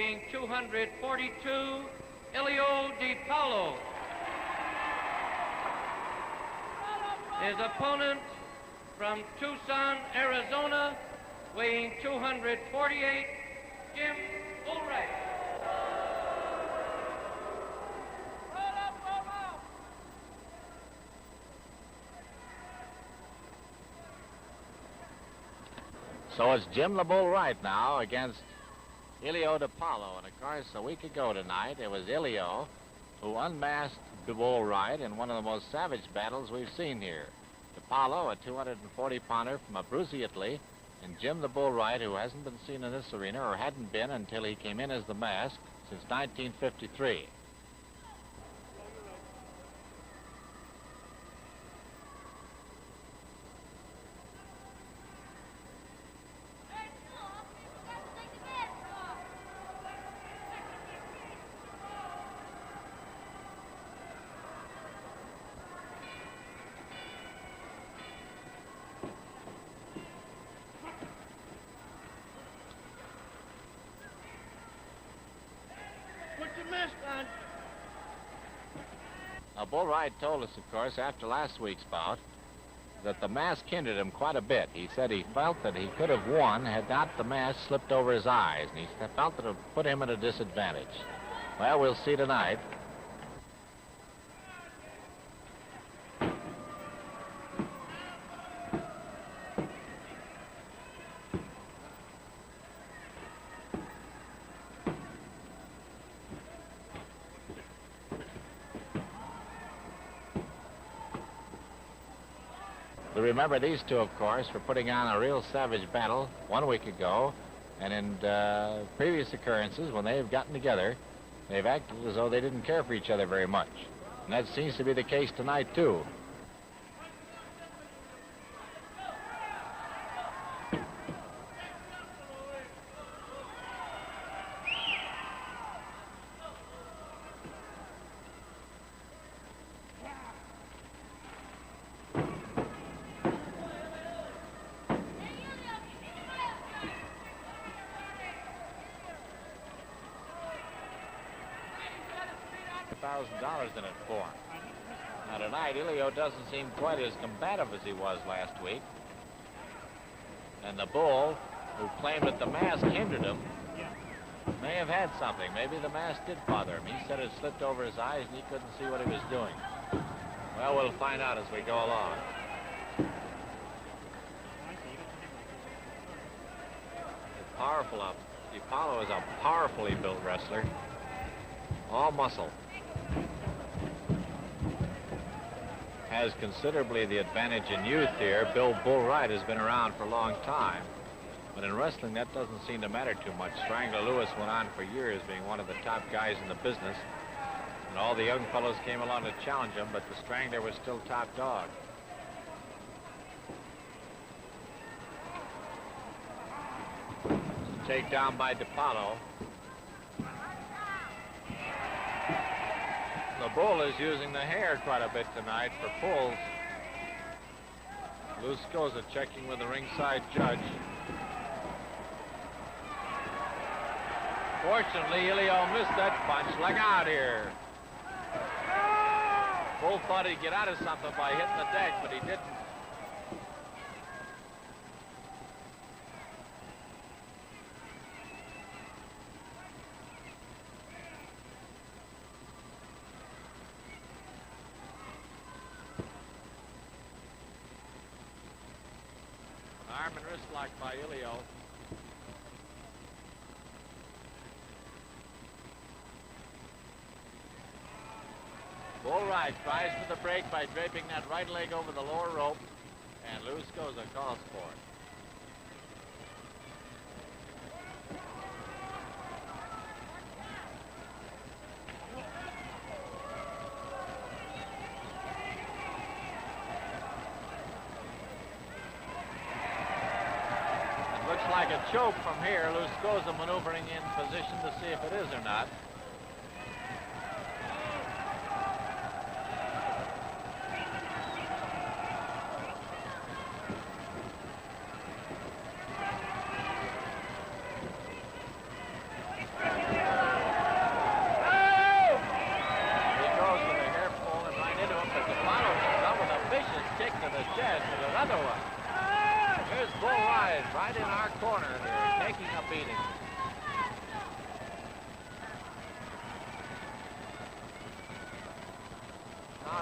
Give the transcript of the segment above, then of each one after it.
weighing 242, Ilio Dipaolo. His opponent from Tucson, Arizona, weighing 248, Jim Wright. So it's Jim the Bull Wright now against Ilio Dipaolo. And of course, a week ago tonight, it was Ilio who unmasked the Bull Wright in one of the most savage battles we've seen here. Dipaolo, a 240-pounder from Abruzzi, Italy, and Jim the Bull Wright, who hasn't been seen in this arena, or hadn't been until he came in as the mask, since 1953. Now, Bull Wright told us, of course, after last week's bout, that the mask hindered him quite a bit. He said he felt that he could have won had not the mask slipped over his eyes, and he felt that it would put him at a disadvantage. Well, we'll see tonight. We remember these two, of course, for putting on a real savage battle 1 week ago, and in previous occurrences, when they've gotten together, they've acted as though they didn't care for each other very much. And that seems to be the case tonight, too. $1,000 in it for him. Now tonight, Ilio doesn't seem quite as combative as he was last week. And the Bull, who claimed that the mask hindered him, may have had something. Maybe the mask did bother him. He said it slipped over his eyes and he couldn't see what he was doing. Well, we'll find out as we go along. Powerful up. Dipaolo is a powerfully built wrestler. All muscle. Has considerably the advantage in youth here. Bull Wright has been around for a long time. But in wrestling, that doesn't seem to matter too much. Strangler Lewis went on for years being one of the top guys in the business. And all the young fellows came along to challenge him, but the Strangler was still top dog. Takedown by Dipaolo. The Bull is using the hair quite a bit tonight for pulls. Lou Scosa checking with the ringside judge. Fortunately, Ilio missed that punch. Look out here. Bull thought he'd get out of something by hitting the deck, but he didn't. Arm and wrist lock by Ilio. Bull Wright tries for the break by draping that right leg over the lower rope, and Lou Scosa calls for it. Like a choke from here. Lou Scosa maneuvering in position to see if it is or not.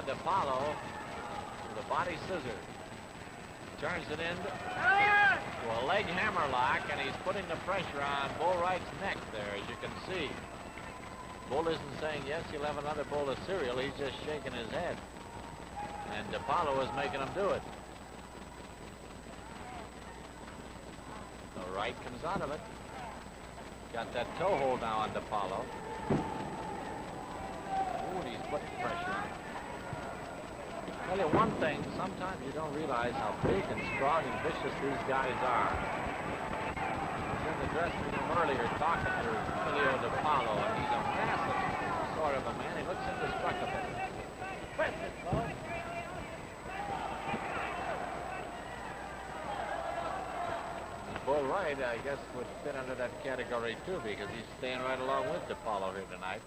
Now Dipaolo with a body scissor. Turns it into a leg hammerlock, and he's putting the pressure on Bull Wright's neck there, as you can see. Bull isn't saying yes, he'll have another bowl of cereal. He's just shaking his head. And Dipaolo is making him do it. So Wright comes out of it. Got that toe hold now on Dipaolo. Ooh, and he's putting pressure on him. Tell you one thing, sometimes you don't realize how big and strong and vicious these guys are. I was in the dressing room earlier talking to Ilio Dipaolo, and he's a massive sort of a man. He looks indestructible. Bull Wright, I guess, would fit under that category too, because he's staying right along with Dipaolo here tonight.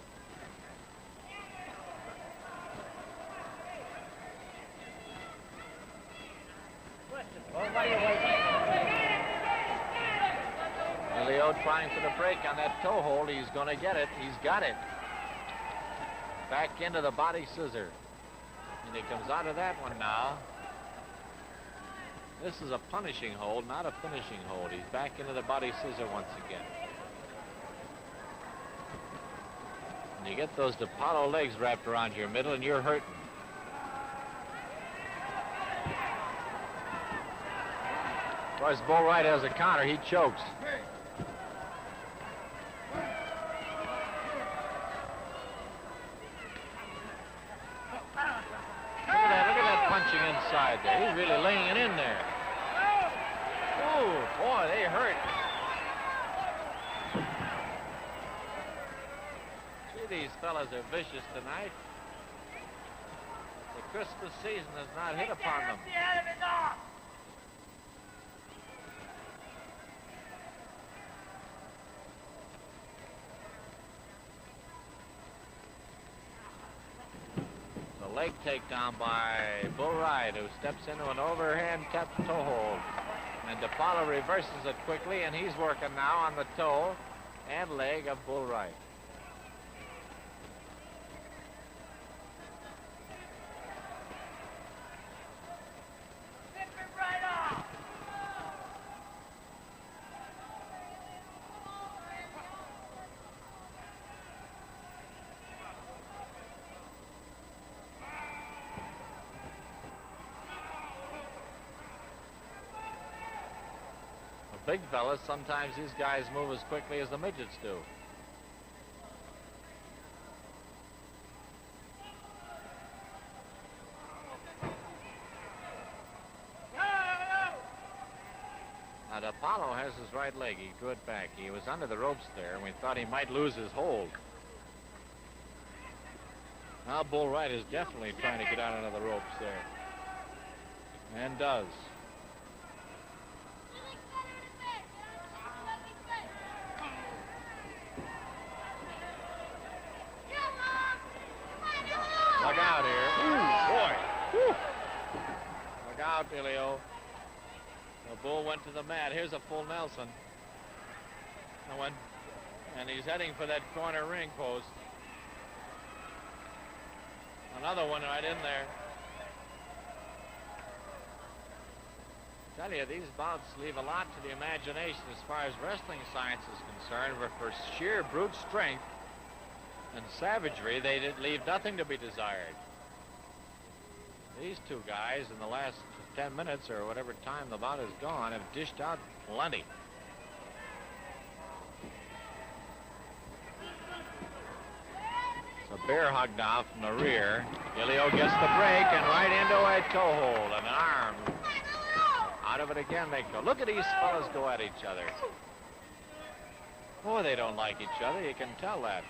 Ilio trying for the break on that toe hold. He's going to get it. He's got it. Back into the body scissor. And he comes out of that one now. This is a punishing hold, not a finishing hold. He's back into the body scissor once again. And you get those Dipaolo legs wrapped around your middle and you're hurting. Of course, Bull Wright has a counter. He chokes. Look at that punching inside there. He's really laying it in there. Ooh, boy, they hurt. Gee, these fellas are vicious tonight. The Christmas season has not hit upon them. Leg takedown by Bull Wright, who steps into an overhand tap toe hold. And Dipaolo reverses it quickly, and he's working now on the toe and leg of Bull Wright. Big fellas, sometimes these guys move as quickly as the midgets do. Now, Dipaolo has his right leg. He threw it back. He was under the ropes there, and we thought he might lose his hold. Now, Bull Wright is definitely trying to get out under the ropes there. And does. Look out here. Ooh, boy. Whew. Look out, Ilio. The Bull went to the mat. Here's a full Nelson. And he's heading for that corner ring post. Another one right in there. I tell you, these bouts leave a lot to the imagination as far as wrestling science is concerned, but for sheer brute strength and savagery, they leave nothing to be desired. These two guys, in the last 10 minutes or whatever time the bout is gone, have dished out plenty. It's a bear hug now from the rear. Ilio gets the break and right into a toe hold and an arm. Out of it again they go. Look at these fellas go at each other. Boy, they don't like each other. You can tell that.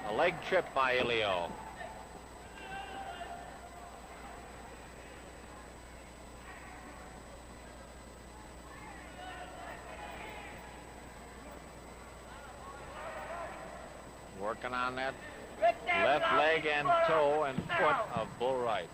A leg trip by Ilio. Working on that left leg and toe and foot of Bull Wright's.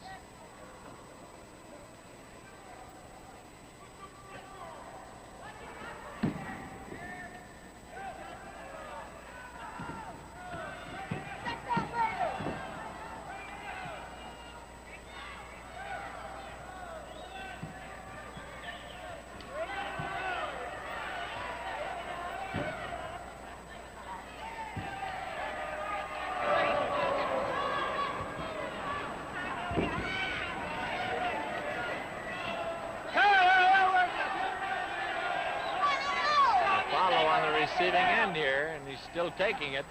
Dipaolo on the receiving end here, and he's still taking it.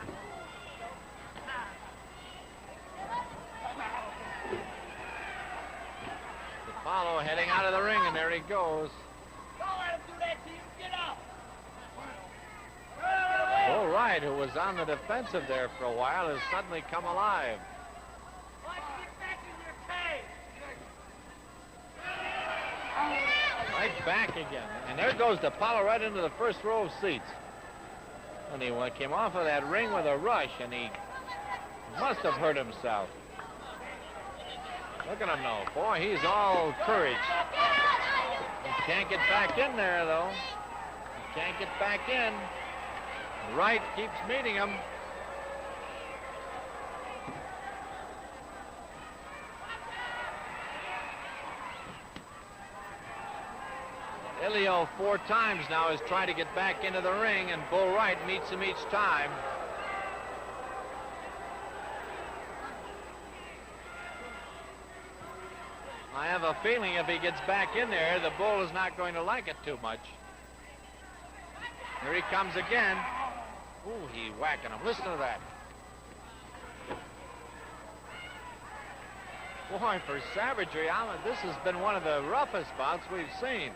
Dipaolo heading out of the ring, and there he goes. Bull Wright, who was on the defensive there for a while, has suddenly come alive. Right back again. And there goes Dipaolo right into the first row of seats. And he came off of that ring with a rush, and he must have hurt himself. Look at him now. Boy, he's all courage. He can't get back in there, though. He can't get back in. Wright keeps meeting him. Ilio 4 times now has tried to get back into the ring, and Bull Wright meets him each time. I have a feeling if he gets back in there, the Bull is not going to like it too much. Here he comes again. Ooh, he's whacking him. Listen to that. Boy, for savagery, this has been one of the roughest bouts we've seen.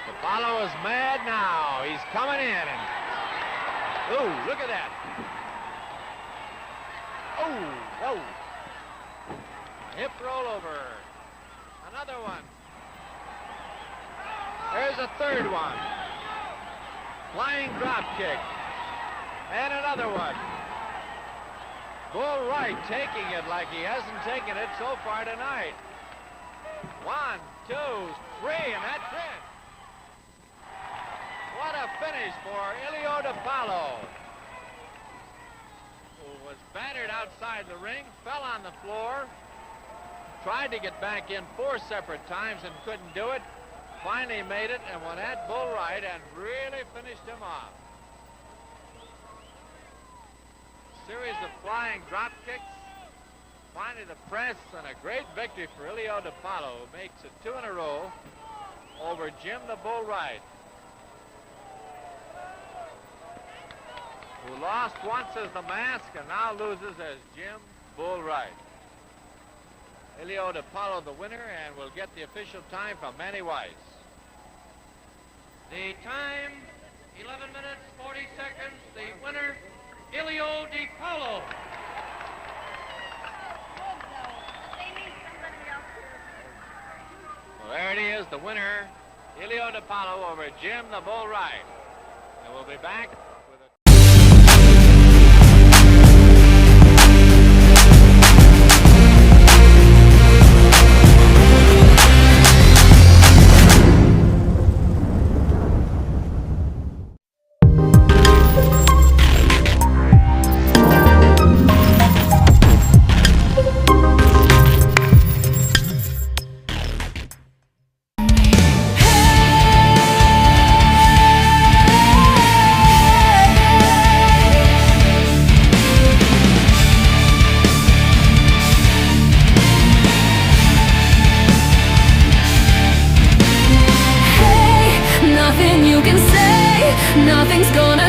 Dipaolo is mad now. He's coming in. And ooh, look at that. Oh, whoa. Hip rollover. Another one. There's a third one. Flying drop kick. And another one. Bull Wright taking it like he hasn't taken it so far tonight. 1, 2, 3, and that's it. What a finish for Ilio Dipaolo, who was battered outside the ring, fell on the floor, tried to get back in 4 separate times and couldn't do it. Finally made it and went at Bull Wright and really finished him off. Series of flying drop kicks. Finally the press, and a great victory for Ilio Dipaolo, who makes it 2 in a row over Jim the Bull Wright, who lost once as the Mask and now loses as Jim Bull Wright. Ilio Dipaolo the winner, and we'll get the official time from Manny Weiss. The time, 11 minutes, 40 seconds. The winner, Ilio Dipaolo. Well, there it is, the winner, Ilio Dipaolo over Jim the Bull Wright. And we'll be back. Nothing's gonna